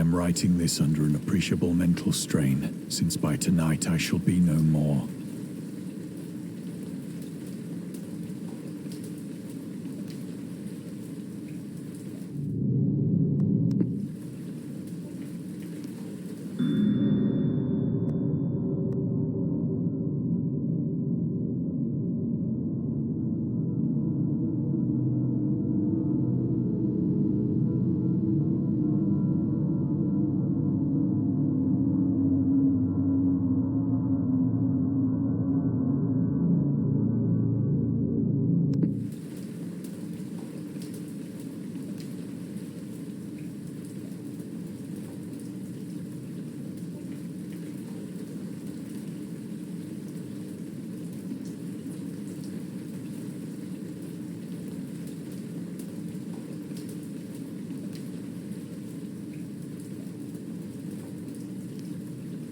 am writing this under an appreciable mental strain, since by tonight I shall be no more.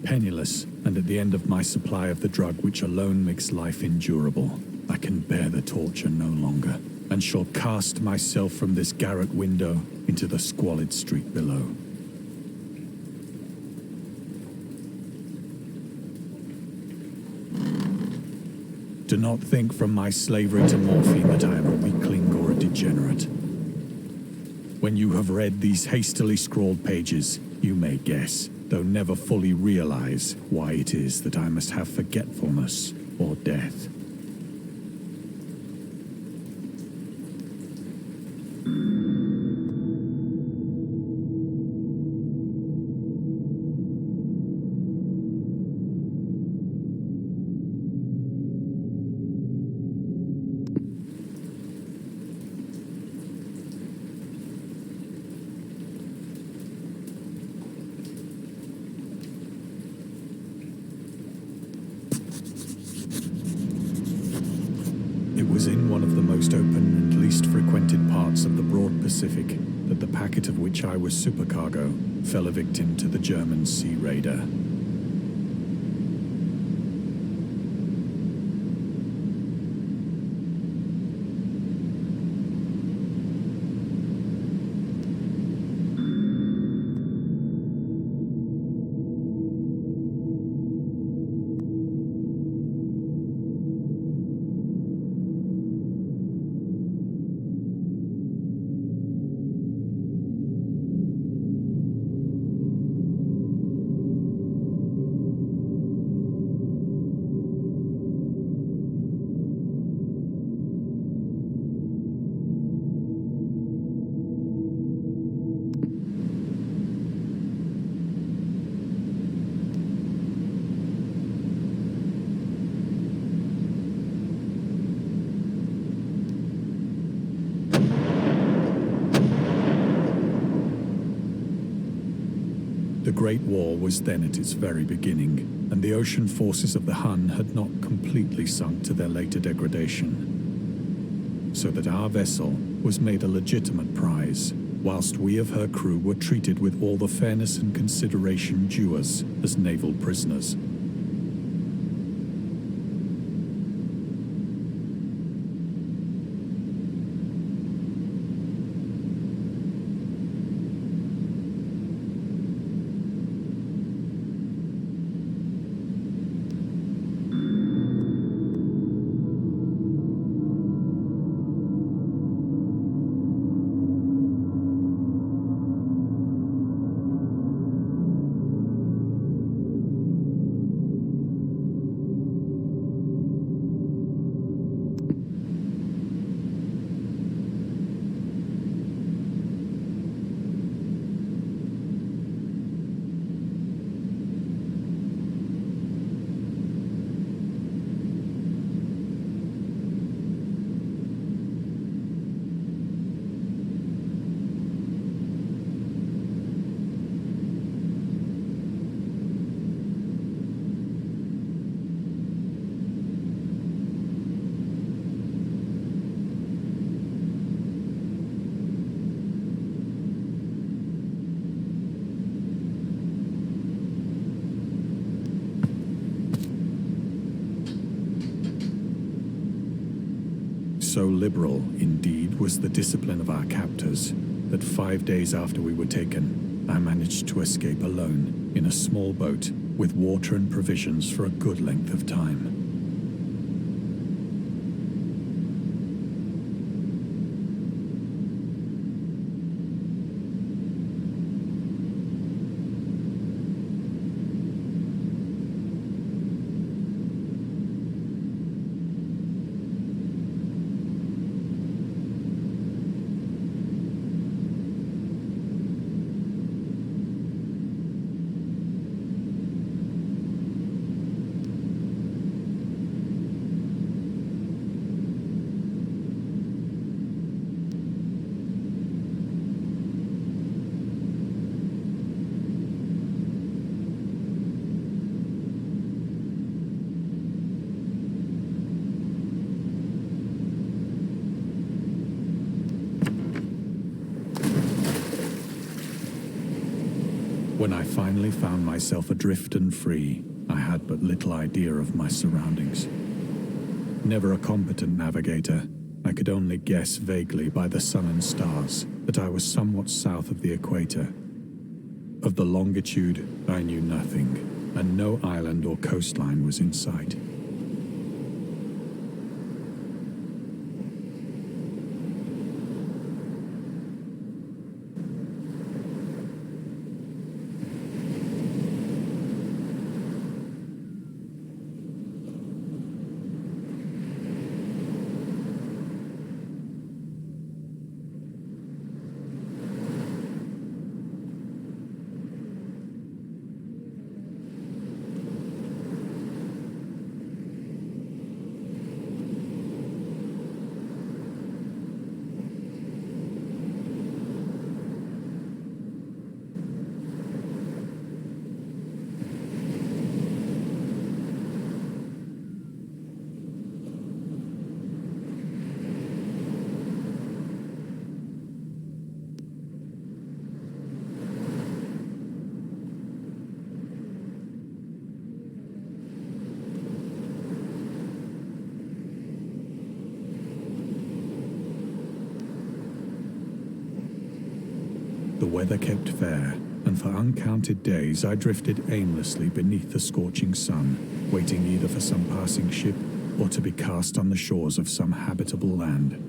Penniless, and at the end of my supply of the drug which alone makes life endurable, I can bear the torture no longer, and shall cast myself from this garret window into the squalid street below. Do not think from my slavery to morphine that I am a weakling or a degenerate. When you have read these hastily scrawled pages, you may guess, though never fully realize, why it is that I must have forgetfulness or death. It was in one of the most open and least frequented parts of the broad Pacific that the packet of which I was supercargo fell a victim to the German sea raider. The Great War was then at its very beginning, and the ocean forces of the Hun had not completely sunk to their later degradation. So that our vessel was made a legitimate prize, whilst we of her crew were treated with all the fairness and consideration due us as naval prisoners. So liberal, indeed, was the discipline of our captors, that 5 days after we were taken, I managed to escape alone in a small boat with water and provisions for a good length of time. When I finally found myself adrift and free, I had but little idea of my surroundings. Never a competent navigator, I could only guess vaguely by the sun and stars that I was somewhat south of the equator. Of the longitude, I knew nothing, and no island or coastline was in sight. The weather kept fair, and for uncounted days I drifted aimlessly beneath the scorching sun, waiting either for some passing ship or to be cast on the shores of some habitable land.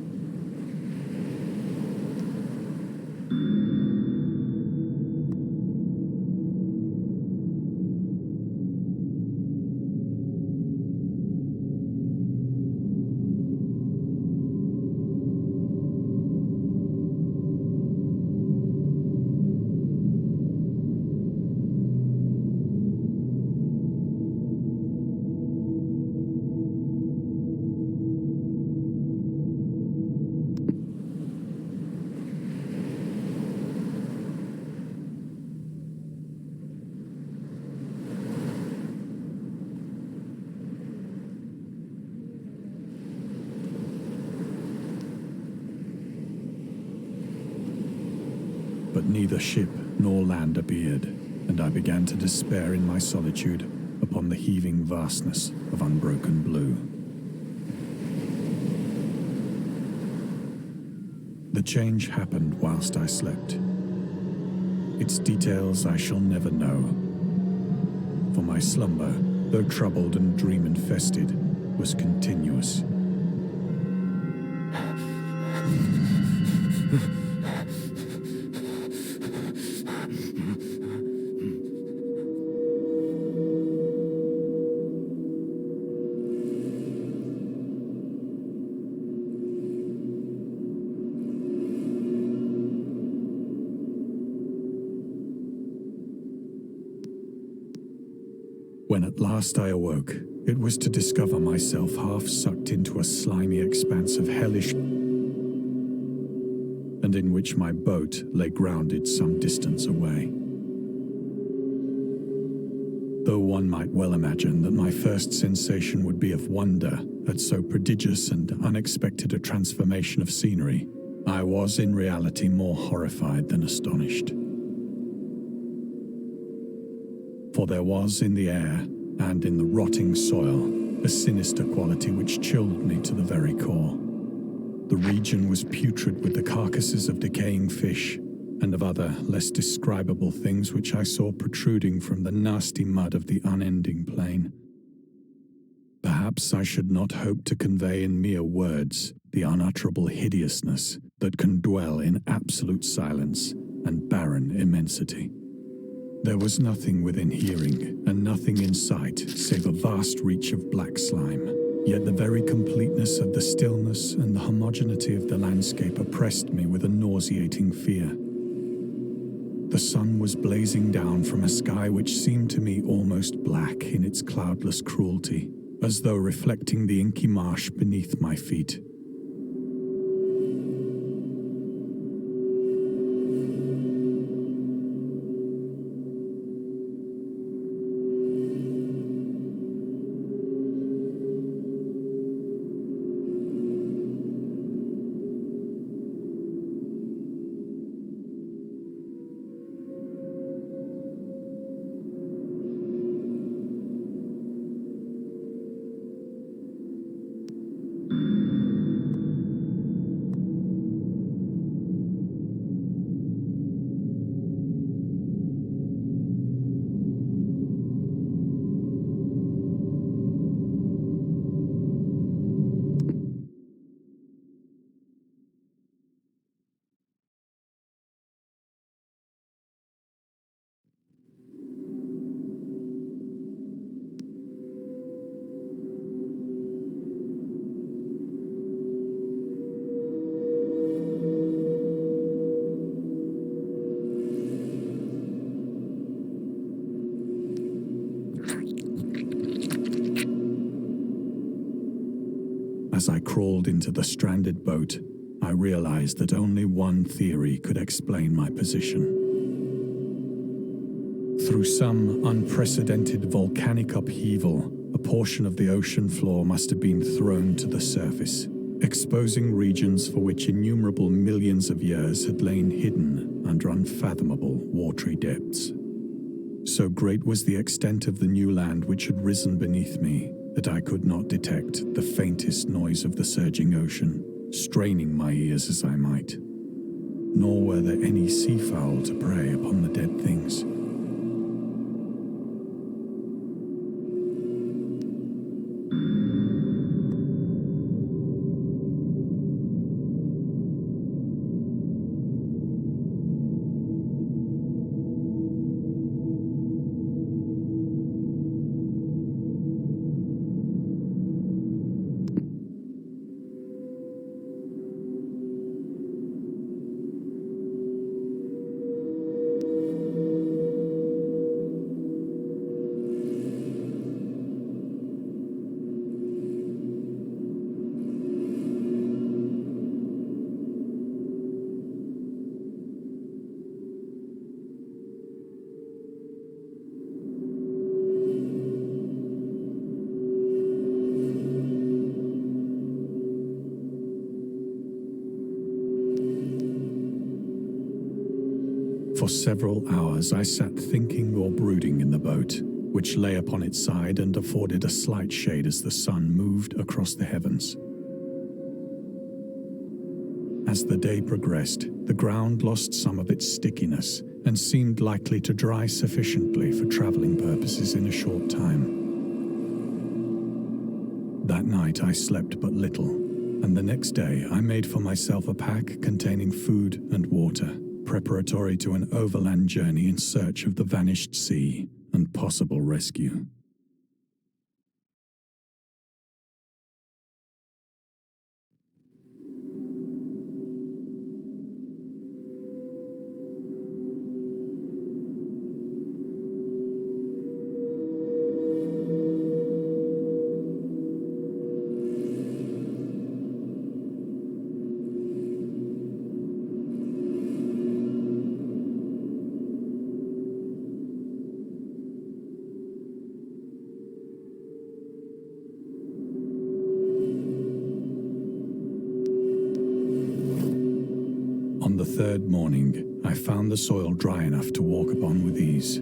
But neither ship nor land appeared, and I began to despair in my solitude upon the heaving vastness of unbroken blue. The change happened whilst I slept. Its details I shall never know, for my slumber, though troubled and dream-infested, was continuous. When at last I awoke, it was to discover myself half sucked into a slimy expanse of hellish, and in which my boat lay grounded some distance away. Though one might well imagine that my first sensation would be of wonder at so prodigious and unexpected a transformation of scenery, I was in reality more horrified than astonished. For there was in the air and in the rotting soil a sinister quality which chilled me to the very core. The region was putrid with the carcasses of decaying fish, and of other, less describable things which I saw protruding from the nasty mud of the unending plain. Perhaps I should not hope to convey in mere words the unutterable hideousness that can dwell in absolute silence and barren immensity. There was nothing within hearing and nothing in sight save a vast reach of black slime. Yet the very completeness of the stillness and the homogeneity of the landscape oppressed me with a nauseating fear. The sun was blazing down from a sky which seemed to me almost black in its cloudless cruelty, as though reflecting the inky marsh beneath my feet. As I crawled into the stranded boat, I realized that only one theory could explain my position. Through some unprecedented volcanic upheaval, a portion of the ocean floor must have been thrown to the surface, exposing regions for which innumerable millions of years had lain hidden under unfathomable watery depths. So great was the extent of the new land which had risen beneath me that I could not detect the faintest noise of the surging ocean, straining my ears as I might. Nor were there any seafowl to prey upon the dead things. For several hours I sat thinking or brooding in the boat, which lay upon its side and afforded a slight shade as the sun moved across the heavens. As the day progressed, the ground lost some of its stickiness and seemed likely to dry sufficiently for traveling purposes in a short time. That night I slept but little, and the next day I made for myself a pack containing food and water, preparatory to an overland journey in search of the vanished sea and possible rescue. On the third morning, I found the soil dry enough to walk upon with ease.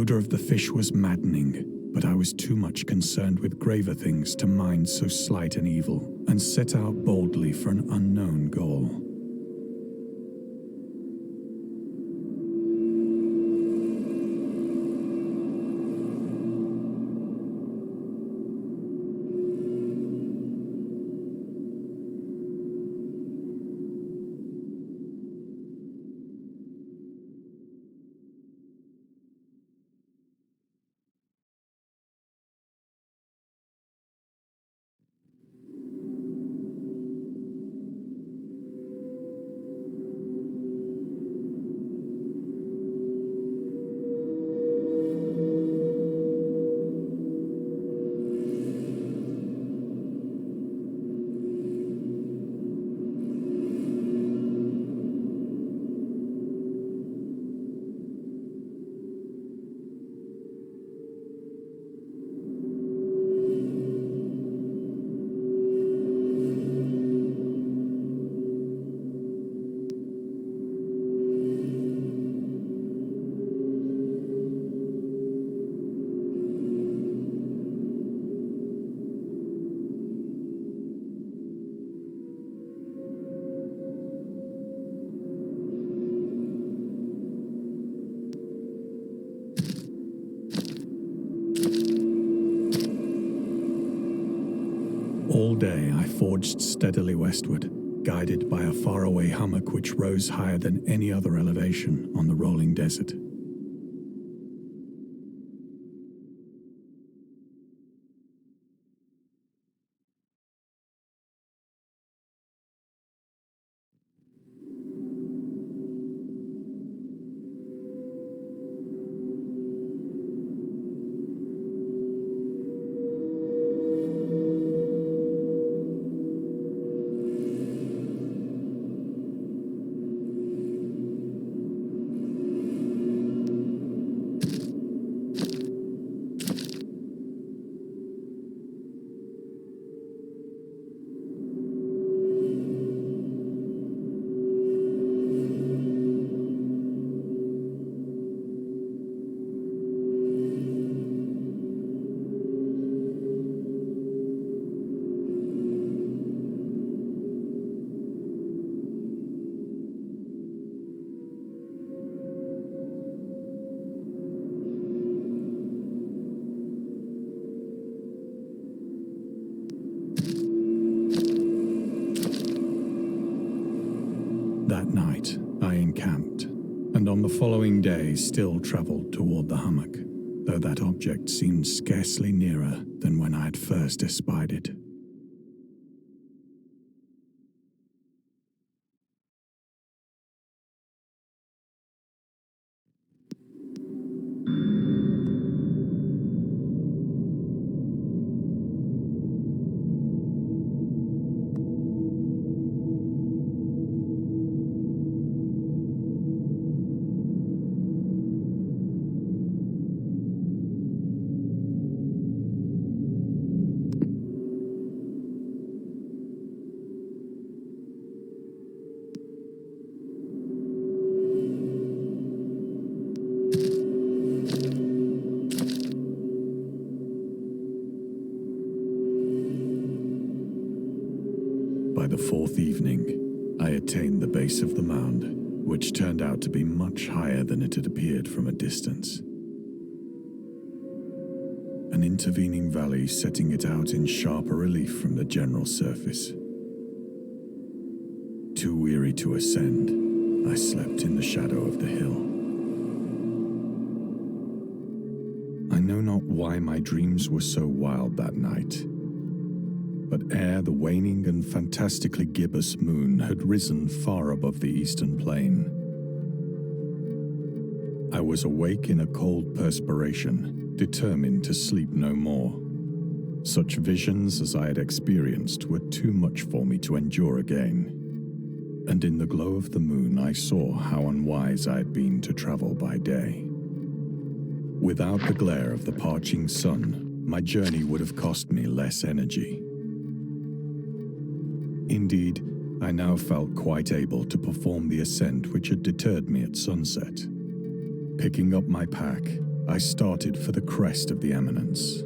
odor of the fish was maddening, but I was too much concerned with graver things to mind so slight an evil, and set out boldly for an unknown goal. All day I forged steadily westward, guided by a faraway hummock which rose higher than any other elevation on the rolling desert. That night, I encamped, and on the following day still travelled toward the hummock, though that object seemed scarcely nearer than when I had first espied it. By the fourth evening, I attained the base of the mound, which turned out to be much higher than it had appeared from a distance. An intervening valley setting it out in sharper relief from the general surface. Too weary to ascend, I slept in the shadow of the hill. I know not why my dreams were so wild that night, but ere the waning and fantastically gibbous moon had risen far above the eastern plain, I was awake in a cold perspiration, determined to sleep no more. Such visions as I had experienced were too much for me to endure again, and in the glow of the moon I saw how unwise I had been to travel by day. Without the glare of the parching sun, my journey would have cost me less energy. Indeed, I now felt quite able to perform the ascent which had deterred me at sunset. Picking up my pack, I started for the crest of the eminence.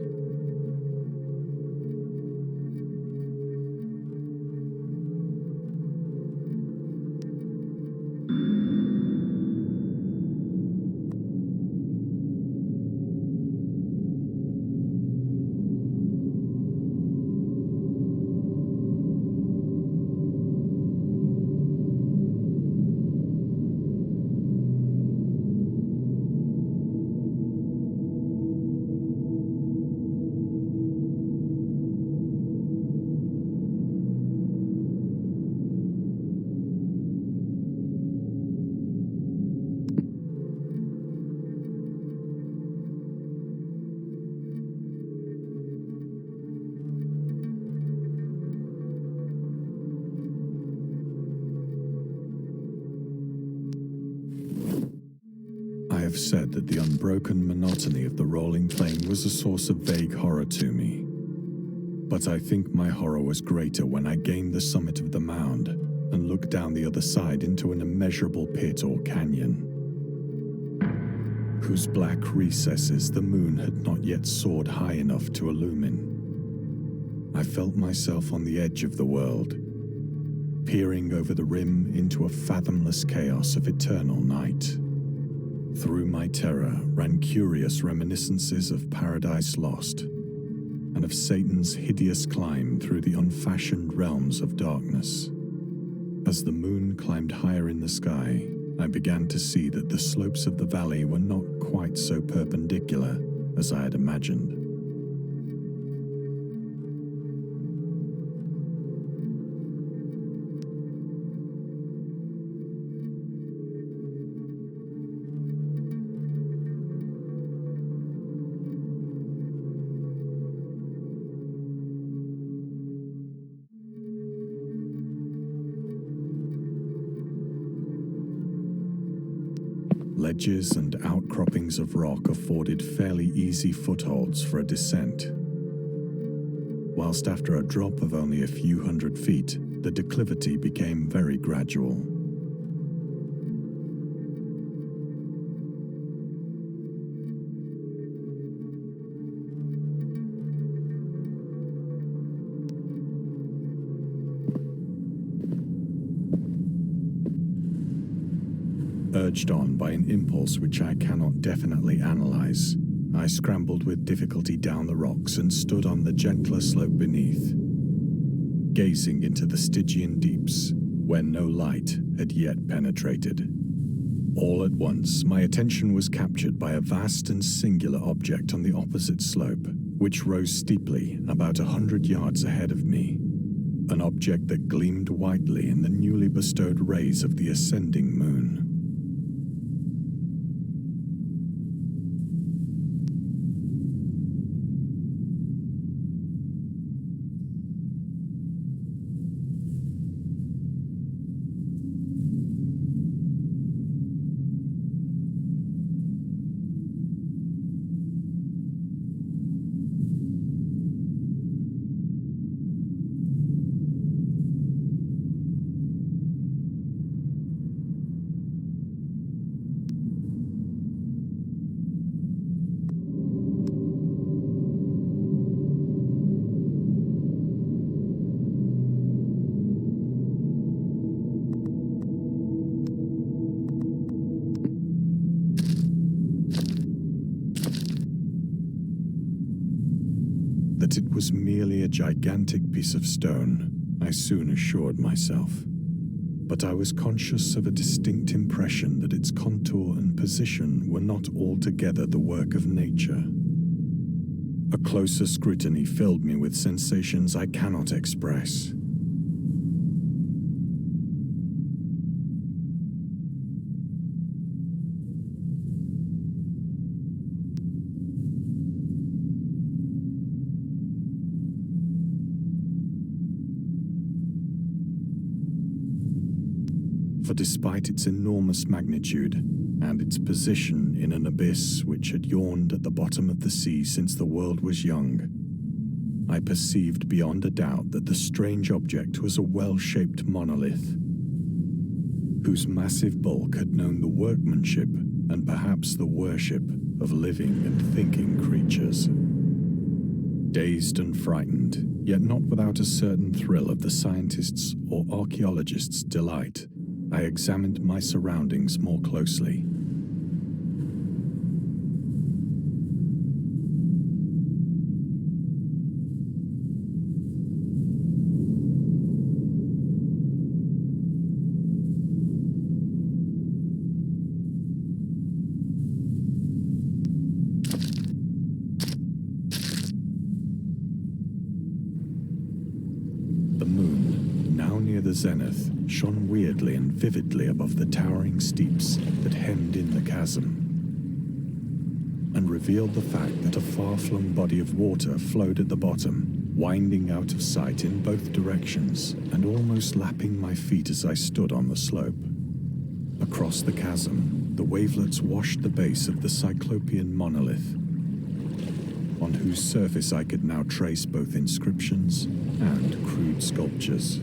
I have said that the unbroken monotony of the rolling plain was a source of vague horror to me. But I think my horror was greater when I gained the summit of the mound and looked down the other side into an immeasurable pit or canyon, whose black recesses the moon had not yet soared high enough to illumine. I felt myself on the edge of the world, peering over the rim into a fathomless chaos of eternal night. Through my terror ran curious reminiscences of Paradise Lost, and of Satan's hideous climb through the unfashioned realms of darkness. As the moon climbed higher in the sky, I began to see that the slopes of the valley were not quite so perpendicular as I had imagined. Ledges and outcroppings of rock afforded fairly easy footholds for a descent, whilst after a drop of only a few hundred feet, the declivity became very gradual. Urged on by an impulse which I cannot definitely analyze, I scrambled with difficulty down the rocks and stood on the gentler slope beneath, gazing into the Stygian deeps where no light had yet penetrated. All at once, my attention was captured by a vast and singular object on the opposite slope, which rose steeply about 100 yards ahead of me, an object that gleamed whitely in the newly bestowed rays of the ascending moon. That it was merely a gigantic piece of stone, I soon assured myself. But I was conscious of a distinct impression that its contour and position were not altogether the work of nature. A closer scrutiny filled me with sensations I cannot express. For despite its enormous magnitude and its position in an abyss which had yawned at the bottom of the sea since the world was young, I perceived beyond a doubt that the strange object was a well-shaped monolith, whose massive bulk had known the workmanship and perhaps the worship of living and thinking creatures. Dazed and frightened, yet not without a certain thrill of the scientist's or archaeologist's delight, I examined my surroundings more closely. The moon, now near the zenith, shone weirdly and vividly above the towering steeps that hemmed in the chasm, and revealed the fact that a far-flung body of water flowed at the bottom, winding out of sight in both directions and almost lapping my feet as I stood on the slope. Across the chasm, the wavelets washed the base of the Cyclopean monolith, on whose surface I could now trace both inscriptions and crude sculptures.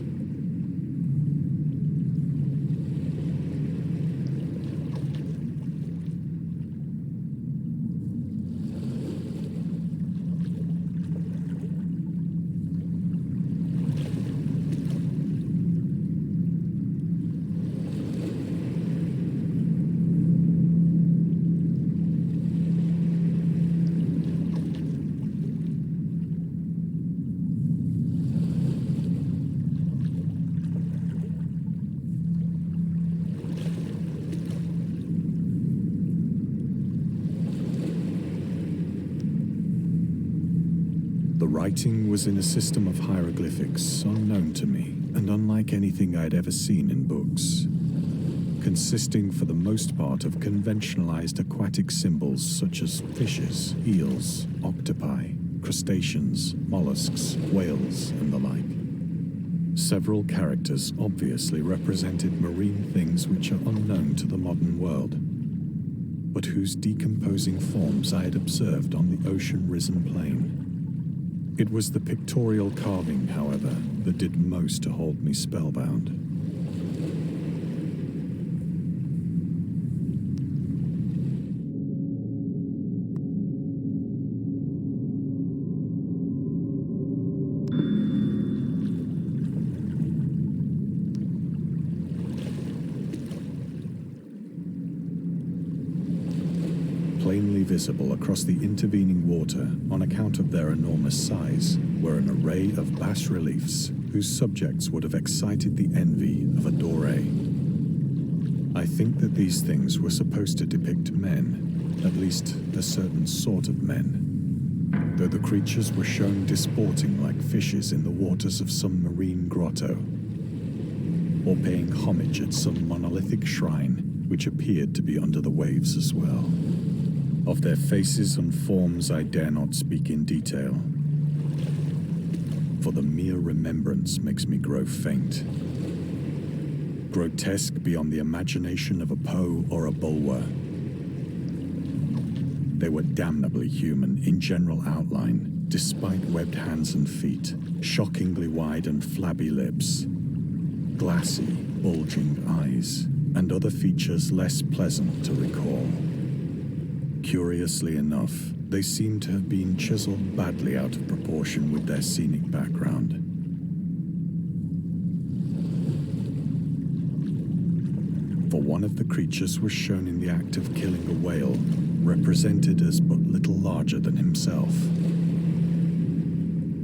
The writing was in a system of hieroglyphics unknown to me and unlike anything I had ever seen in books, consisting for the most part of conventionalized aquatic symbols such as fishes, eels, octopi, crustaceans, mollusks, whales, and the like. Several characters obviously represented marine things which are unknown to the modern world, but whose decomposing forms I had observed on the ocean-risen plain. It was the pictorial carving, however, that did most to hold me spellbound. Plainly visible across the intervening water on account of their enormous size were an array of bas-reliefs whose subjects would have excited the envy of a Doré. I think that these things were supposed to depict men, at least a certain sort of men, though the creatures were shown disporting like fishes in the waters of some marine grotto, or paying homage at some monolithic shrine which appeared to be under the waves as well. Of their faces and forms I dare not speak in detail, for the mere remembrance makes me grow faint. Grotesque beyond the imagination of a Poe or a Bulwer, they were damnably human in general outline, despite webbed hands and feet, shockingly wide and flabby lips, glassy, bulging eyes, and other features less pleasant to recall. Curiously enough, they seem to have been chiseled badly out of proportion with their scenic background. For one of the creatures was shown in the act of killing a whale, represented as but little larger than himself.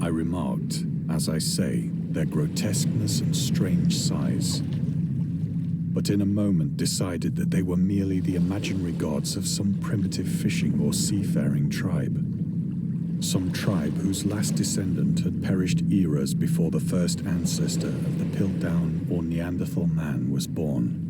I remarked, as I say, their grotesqueness and strange size, but in a moment decided that they were merely the imaginary gods of some primitive fishing or seafaring tribe. Some tribe whose last descendant had perished eras before the first ancestor of the Piltdown or Neanderthal man was born.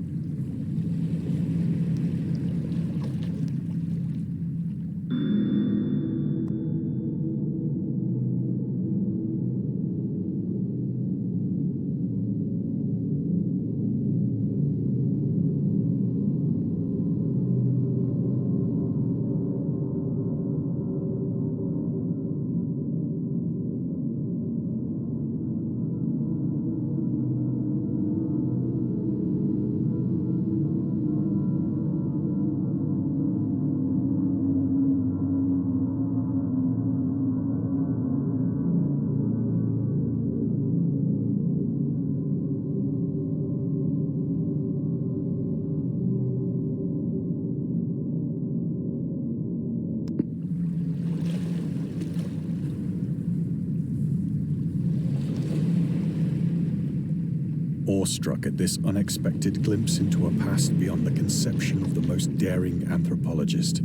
awestruck at this unexpected glimpse into a past beyond the conception of the most daring anthropologist.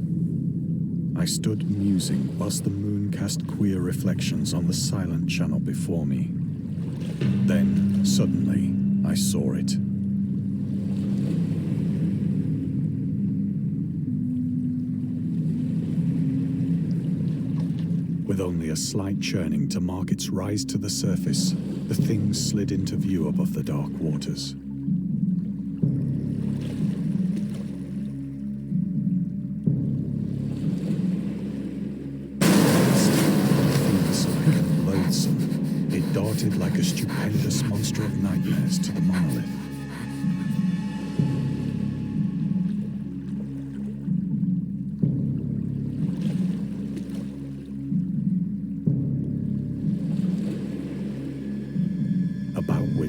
I stood musing whilst the moon cast queer reflections on the silent channel before me. Then, suddenly, I saw it. With only a slight churning to mark its rise to the surface, the thing slid into view above the dark waters. Fearsome and loathsome, it darted like a stupendous monster of nightmares to the monolith.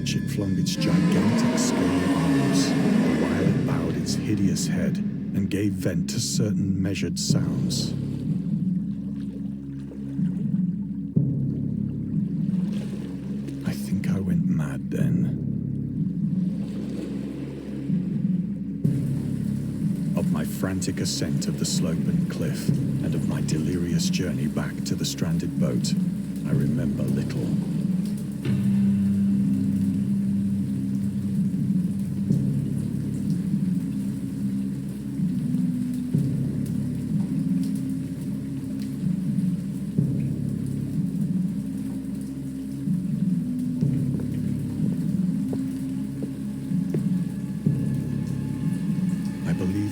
It flung its gigantic scaly arms, while it bowed its hideous head and gave vent to certain measured sounds. I think I went mad then. Of my frantic ascent of the slope and cliff, and of my delirious journey back to the stranded boat, I remember little.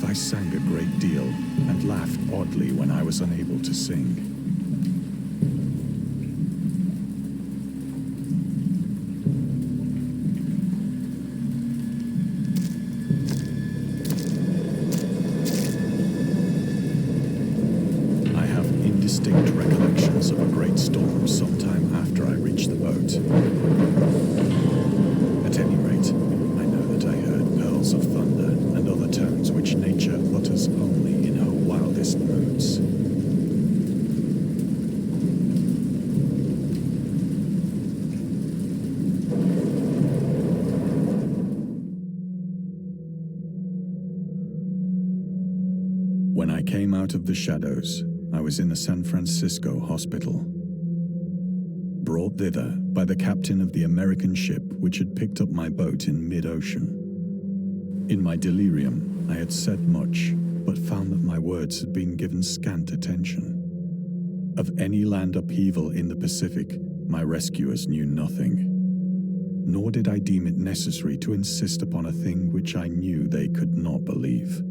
I sang a great deal and laughed oddly when I was unable to sing. I have indistinct recollections of a great storm sometime after I reached the boat. At any rate, I know that I heard pearls of thunder and other tones which nature utters only in her wildest moods. When I came out of the shadows, I was in a San Francisco hospital, brought thither by the captain of the American ship which had picked up my boat in mid-ocean. In my delirium, I had said much, but found that my words had been given scant attention. Of any land upheaval in the Pacific, my rescuers knew nothing. Nor did I deem it necessary to insist upon a thing which I knew they could not believe.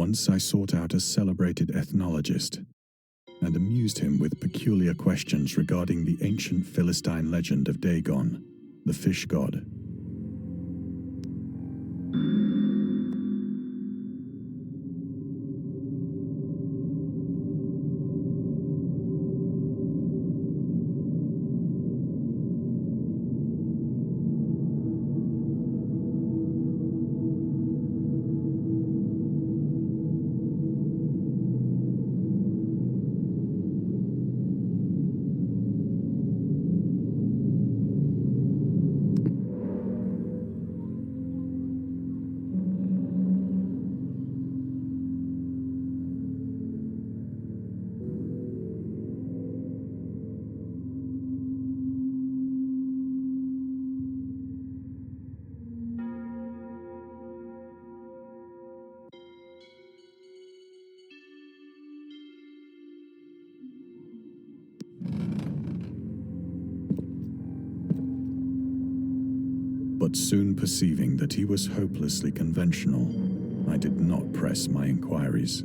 Once I sought out a celebrated ethnologist and amused him with peculiar questions regarding the ancient Philistine legend of Dagon, the fish god. But soon perceiving that he was hopelessly conventional, I did not press my inquiries.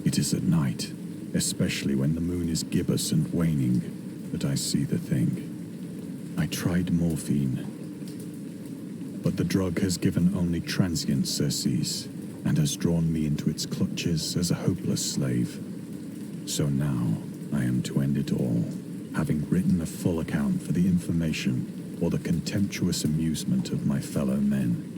It is at night, especially when the moon is gibbous and waning, that I see the thing. I tried morphine, but the drug has given only transient surcease and has drawn me into its clutches as a hopeless slave. So now I am to end it all, having written a full account for the information or the contemptuous amusement of my fellow men.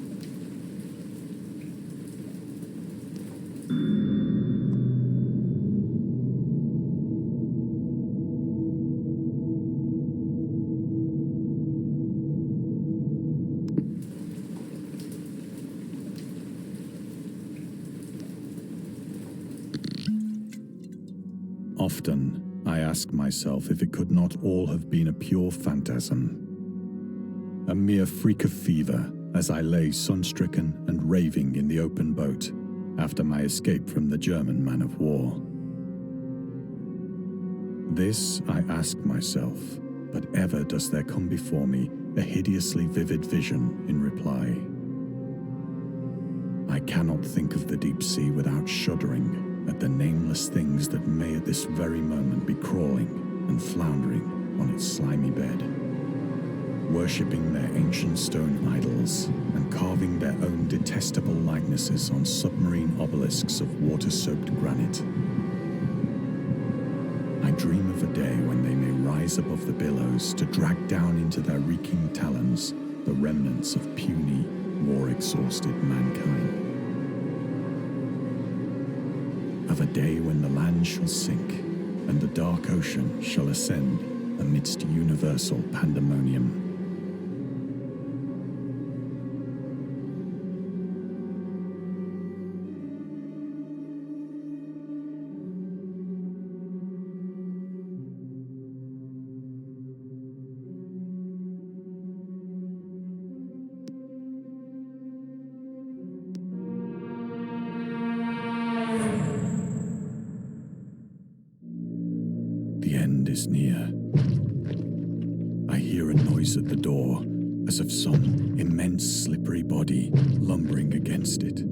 Often, I ask myself if it could not all have been a pure phantasm. A mere freak of fever as I lay sun-stricken and raving in the open boat after my escape from the German man-of-war. This I ask myself, but ever does there come before me a hideously vivid vision in reply. I cannot think of the deep sea without shuddering at the nameless things that may at this very moment be crawling and floundering on its slimy bed, worshipping their ancient stone idols and carving their own detestable likenesses on submarine obelisks of water-soaked granite. I dream of a day when they may rise above the billows to drag down into their reeking talons the remnants of puny, war-exhausted mankind. Of a day when the land shall sink and the dark ocean shall ascend amidst universal pandemonium. The end is near. I hear a noise at the door, as of some immense slippery body lumbering against it.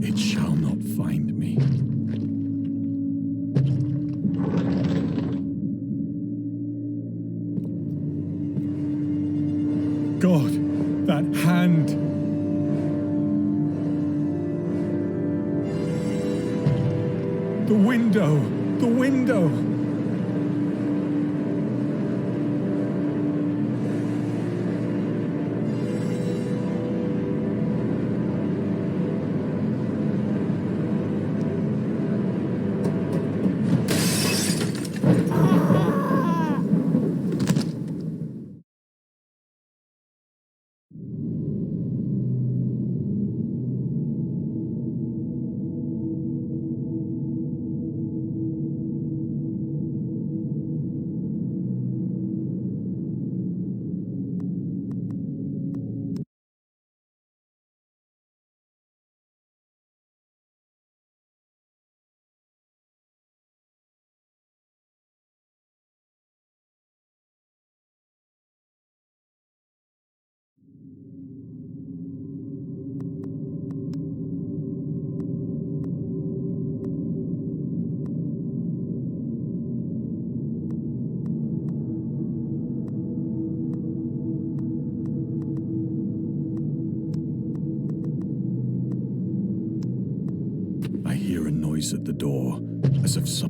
It shall not find me. God, that hand! The window! The window! I hear a noise at the door, as of some...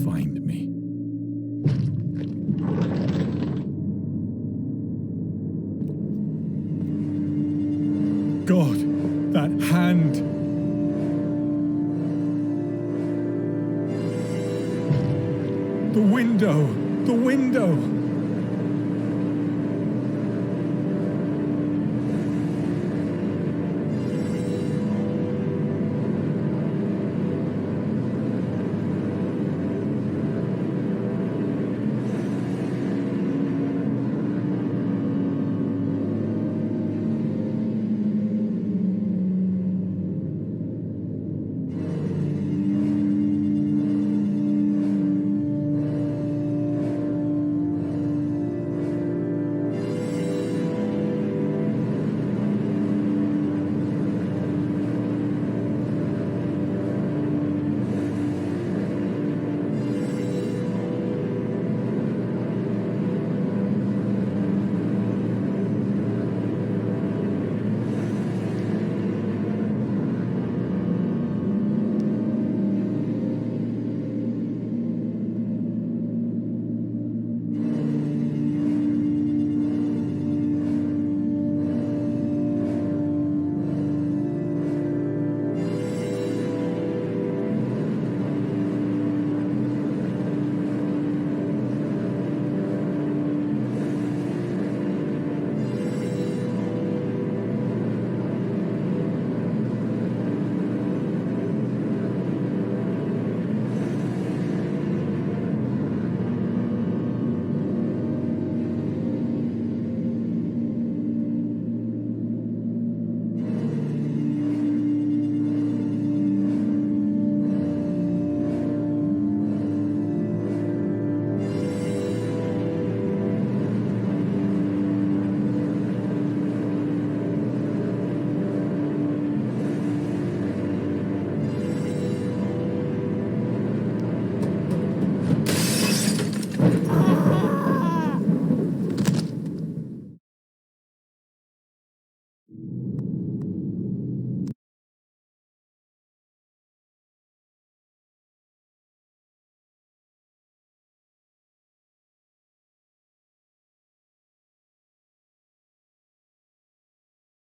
find me. God, that hand! The window! The window!